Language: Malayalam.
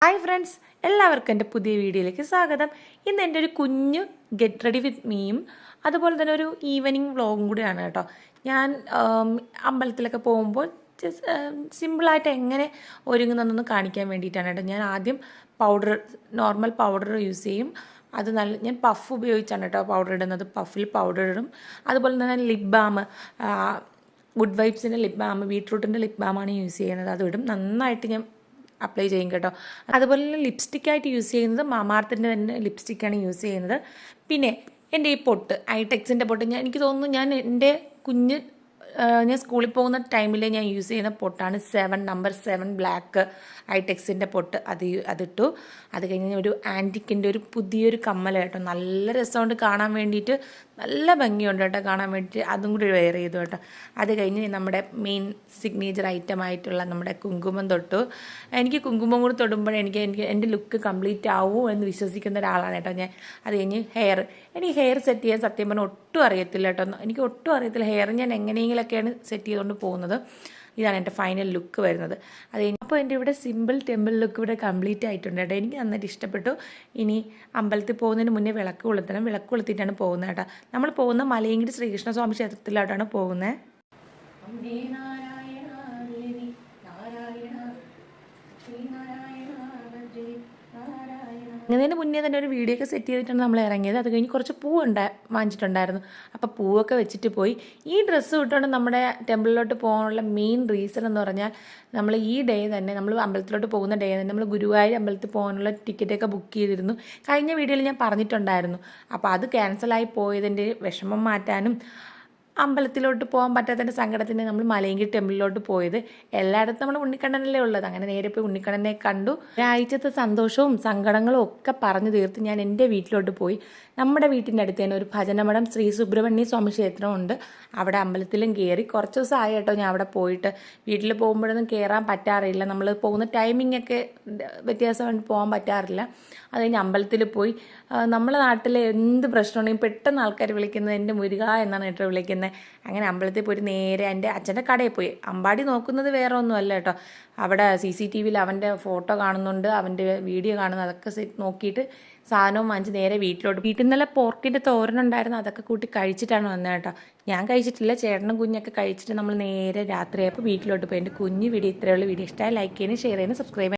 ഹായ് ഫ്രണ്ട്സ്, എല്ലാവർക്കും എൻ്റെ പുതിയ വീഡിയോയിലേക്ക് സ്വാഗതം. ഇന്ന് എൻ്റെ ഒരു കുഞ്ഞു ഗെറ്റ് റെഡി വിത്ത് മീയും അതുപോലെ തന്നെ ഒരു ഈവനിങ് വ്ളോഗും കൂടിയാണ് കേട്ടോ. ഞാൻ അമ്പലത്തിലൊക്കെ പോകുമ്പോൾ സിമ്പിളായിട്ട് എങ്ങനെ ഒരുങ്ങുന്നതെന്ന് കാണിക്കാൻ വേണ്ടിയിട്ടാണ് കേട്ടോ. ഞാൻ ആദ്യം നോർമൽ പൗഡർ യൂസ് ചെയ്യും. അത് ഞാൻ പഫ് ഉപയോഗിച്ചാണ് കേട്ടോ പൗഡർ ഇടുന്നത്. പഫിൽ പൗഡർ ഇടും. അതുപോലെ തന്നെ ലിപ് ബാം, ഗുഡ് വൈബ്സിൻ്റെ ലിപ് ബാം, ബീട്രൂട്ടിൻ്റെ ലിപ് ബാമാണ് യൂസ് ചെയ്യുന്നത്. അത് ഇടും. നന്നായിട്ട് ഞാൻ അപ്ലൈ ചെയ്യും കേട്ടോ. അതുപോലെ തന്നെ ലിപ്സ്റ്റിക്കായിട്ട് യൂസ് ചെയ്യുന്നത് മാമാർത്തിൻ്റെ തന്നെ ലിപ്സ്റ്റിക്കാണ് യൂസ് ചെയ്യുന്നത്. പിന്നെ എൻ്റെ ഈ പൊട്ട്, ഐടെക്സിൻ്റെ പൊട്ട്, എനിക്ക് തോന്നുന്നു ഞാൻ എൻ്റെ ഞാൻ സ്കൂളിൽ പോകുന്ന ടൈമിൽ ഞാൻ യൂസ് ചെയ്യുന്ന പൊട്ടാണ് നമ്പർ 7 ബ്ലാക്ക് ഐടെക്സിൻ്റെ പൊട്ട്. അതിട്ടു. അത് കഴിഞ്ഞ് ഒരു ആൻറ്റിക്കിൻ്റെ ഒരു പുതിയൊരു കമ്മൽ കേട്ടോ. നല്ല രസമുണ്ട് കാണാൻ വേണ്ടിയിട്ട്, നല്ല ഭംഗിയുണ്ട് കേട്ടോ കാണാൻ വേണ്ടിയിട്ട്. അതും കൂടി വെയർ ചെയ്തു കേട്ടോ. അത് കഴിഞ്ഞ് നമ്മുടെ മെയിൻ സിഗ്നേച്ചർ ഐറ്റമായിട്ടുള്ള നമ്മുടെ കുങ്കുമം തൊട്ടു. എനിക്ക് കുങ്കുമം കൂടി തൊടുമ്പോൾ എനിക്ക് എൻ്റെ ലുക്ക് കംപ്ലീറ്റ് ആവും എന്ന് വിശ്വസിക്കുന്ന ഒരാളാണ് കേട്ടോ ഞാൻ. അത് കഴിഞ്ഞ് എനിക്ക് ഹെയർ സെറ്റ് ചെയ്യാൻ സത്യം പറഞ്ഞാൽ ഒട്ടും അറിയത്തില്ല കേട്ടോ. എനിക്ക് ഒട്ടും അറിയത്തില്ല. ഹെയർ ഞാൻ എങ്ങനെയെങ്കിലൊക്കെയാണ് സെറ്റ് ചെയ്തുകൊണ്ട് പോകുന്നത്. ഇതാണ് എൻ്റെ ഫൈനൽ ലുക്ക് വരുന്നത്. അത് അപ്പോൾ എൻ്റെ ഇവിടെ സിമ്പിൾ ടെമ്പിൾ ലുക്ക് ഇവിടെ കംപ്ലീറ്റ് ആയിട്ടുണ്ട് കേട്ടോ. എനിക്ക് നന്നായിട്ട് ഇഷ്ടപ്പെട്ടു. ഇനി അമ്പലത്തിൽ പോകുന്നതിന് മുന്നേ വിളക്ക് കൊളുത്തണം. വിളക്ക് കൊളുത്തിയിട്ടാണ് പോകുന്നത് കേട്ടോ. നമ്മൾ പോകുന്ന മലയങ്കിടി ശ്രീകൃഷ്ണസ്വാമി ക്ഷേത്രത്തിലോട്ടാണ് പോകുന്നത്. ഇറങ്ങുന്നതിന് മുന്നേ തന്നെ ഒരു വീഡിയോ ഒക്കെ സെറ്റ് ചെയ്തിട്ടാണ് നമ്മൾ ഇറങ്ങിയത്. അത് കഴിഞ്ഞ് കുറച്ച് വാങ്ങിച്ചിട്ടുണ്ടായിരുന്നു. അപ്പോൾ പൂവൊക്കെ വെച്ചിട്ട് പോയി. ഈ ഡ്രസ്സ് ഇട്ടുകൊണ്ട് നമ്മുടെ ടെമ്പിളിലോട്ട് പോകാനുള്ള മെയിൻ റീസൺ എന്ന് പറഞ്ഞാൽ, നമ്മൾ ഈ ഡേ തന്നെ, നമ്മൾ അമ്പലത്തിലോട്ട് പോകുന്ന ഡേ തന്നെ നമ്മൾ ഗുരുവായൂർ അമ്പലത്തിൽ പോകാനുള്ള ടിക്കറ്റൊക്കെ ബുക്ക് ചെയ്തിരുന്നു. കഴിഞ്ഞ വീഡിയോയിൽ ഞാൻ പറഞ്ഞിട്ടുണ്ടായിരുന്നു. അപ്പോൾ അത് ക്യാൻസലായി പോയതിൻ്റെ വിഷമം മാറ്റാനും അമ്പലത്തിലോട്ട് പോകാൻ പറ്റാത്തതിൻ്റെ സങ്കടത്തിന് നമ്മൾ മലയങ്കിരി ടെമ്പിളിലോട്ട് പോയത്. എല്ലായിടത്തും നമ്മൾ ഉണ്ണിക്കണ്ണനല്ലേ ഉള്ളത്. അങ്ങനെ നേരെ പോയി ഉണ്ണിക്കണ്ണനെ കണ്ടു. ഒരാഴ്ചത്തെ സന്തോഷവും സങ്കടങ്ങളും ഒക്കെ പറഞ്ഞു തീർത്ത് ഞാൻ എൻ്റെ വീട്ടിലോട്ട് പോയി. നമ്മുടെ വീട്ടിൻ്റെ അടുത്ത് തന്നെ ഒരു ഭജനമഠം ശ്രീ സുബ്രഹ്മണ്യ സ്വാമി ക്ഷേത്രമുണ്ട്. അവിടെ അമ്പലത്തിലും കയറി. കുറച്ച് ദിവസമായി കേട്ടോ ഞാൻ അവിടെ പോയിട്ട്. വീട്ടിൽ പോകുമ്പോഴൊന്നും കയറാൻ പറ്റാറില്ല. നമ്മൾ പോകുന്ന ടൈമിംഗ് ഒക്കെ വ്യത്യാസമായിട്ട് പോകാൻ പറ്റാറില്ല. അത് കഴിഞ്ഞ് അമ്പലത്തിൽ പോയി. നമ്മുടെ നാട്ടിൽ എന്ത് പ്രശ്നമുണ്ടെങ്കിൽ പെട്ടെന്ന് ആൾക്കാർ വിളിക്കുന്നത് എൻ്റെ മുരുക എന്നാണ് കേട്ടോ വിളിക്കുന്നത്. അങ്ങനെ അമ്പലത്തിൽ പോയിട്ട് നേരെ എൻ്റെ അച്ഛൻ്റെ കടയിൽ പോയി. അമ്പാടി നോക്കുന്നത് വേറെ ഒന്നും അല്ല കേട്ടോ. അവിടെ CCTVയിൽ അവൻ്റെ ഫോട്ടോ കാണുന്നുണ്ട്, അവൻ്റെ വീഡിയോ കാണുന്നു. അതൊക്കെ നോക്കിയിട്ട് സാധനവും വാങ്ങിച്ച് നേരെ വീട്ടിൽ നിന്നല്ല പോർക്കിൻ്റെ തോരനുണ്ടായിരുന്നു. അതൊക്കെ കൂട്ടി കഴിച്ചിട്ടാണ് വന്നത് കേട്ടോ. ഞാൻ കഴിച്ചിട്ടില്ല, ചേട്ടനും കുഞ്ഞൊക്കെ കഴിച്ചിട്ട് നമ്മൾ നേരെ രാത്രിയായപ്പോൾ വീട്ടിലോട്ട് പോയി. എൻ്റെ കുഞ്ഞ് വീഡിയോ ഇത്രയുള്ള വീഡിയോ ഇഷ്ടമായി ലൈക്ക് ചെയ്യാനും ഷെയർ ചെയ്യാനും സബ്സ്ക്രൈബ്